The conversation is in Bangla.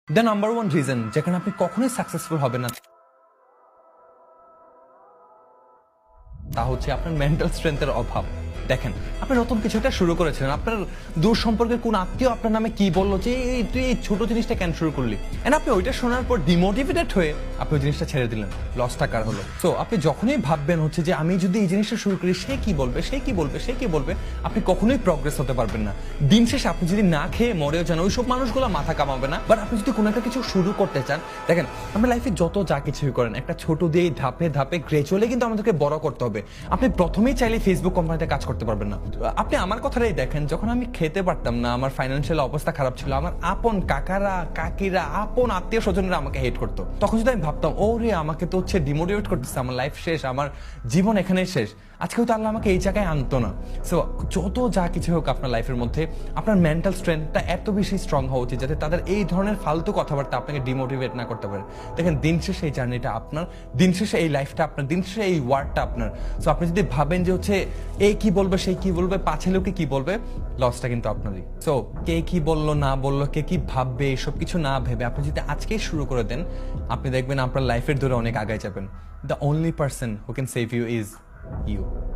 দ্য নাম্বার ওয়ান রিজন যেখানে আপনি কখনোই সাকসেসফুল হবেন না তা হচ্ছে আপনার মেন্টাল স্ট্রেংথের অভাব। দেখেন, আপনি নতুন কিছু একটা শুরু করেছিলেন, আপনার দূর সম্পর্কের কোন আত্মীয় আপনার নামে কি বললো যে তুই এই ছোট জিনিসটা কেন শুরু করলি, এন্ড আপনি ওইটা শোনার পর ডিমোটিভেটেড হয়ে আপনি ওই জিনিসটা ছেড়ে দিলেন, লসটা কার হলো? সো আপনি যখনই ভাববেন হচ্ছে যে আমি যদি এই জিনিসটা শুরু করি সে কি বলবে, সে কি বলবে, সে কি বলবে, আপনি কখনোই প্রগ্রেস হতে পারবেন না। দিন শেষে আপনি যদি না খেয়ে মরেও যান, ওইসব মানুষগুলো মাথা কামাবে না। বাট আপনি যদি কোনো একটা কিছু শুরু করতে চান, দেখেন আমরা লাইফে যত যা কিছুই করেন একটা ছোট দিয়ে ধাপে ধাপে গ্রেজুয়ালি কিন্তু আমাদেরকে বড় করতে হবে। আপনি প্রথমেই চাইলে ফেসবুক কোম্পানিতে কাজ করতে পারবেন না। আপনি আমার কথাটাই দেখেন, যখন আমি খেতে পারতাম না, আমার ফাইন্যান্সিয়াল অবস্থা খারাপ ছিল, আমার আপন কাকারা কাকিরা আপন আত্মীয় স্বজনরা আমাকে হেট করতো, তখন যদি আমি ভাবতাম ও রে আমাকে তো হচ্ছে ডিমোটিভেট করতেছে, আমার লাইফ শেষ, আমার জীবন এখানেই শেষ, আজকেও তো আল্লাহ আমাকে এই জায়গায় আনতো না। সো যত যা কিছু হোক আপনার লাইফের মধ্যে আপনার মেন্টাল স্ট্রেংথটা এত বেশি স্ট্রং হওয়া উচিত যাতে তাদের এই ধরনের ফালতু কথাবার্তা আপনাকে ডিমোটিভেট না করতে পারে। দেখেন দিন শেষে এই জার্নিটা আপনার, দিন শেষে এই লাইফটা আপনার, দিন শেষে এই ওয়ার্ডটা আপনার। সো আপনি যদি ভাবেন যে হচ্ছে এই কি বলবে সেই কি বলবে পাছে লোকে কি বলবে, লসটা কিন্তু আপনারই। সো কে কি বললো না বললো, কে কি ভাববে, এসব কিছু না ভেবে আপনি যদি আজকেই শুরু করে দেন, আপনি দেখবেন আপনার লাইফের ধরে অনেক আগায় যাবেন। The only person who can save you is you.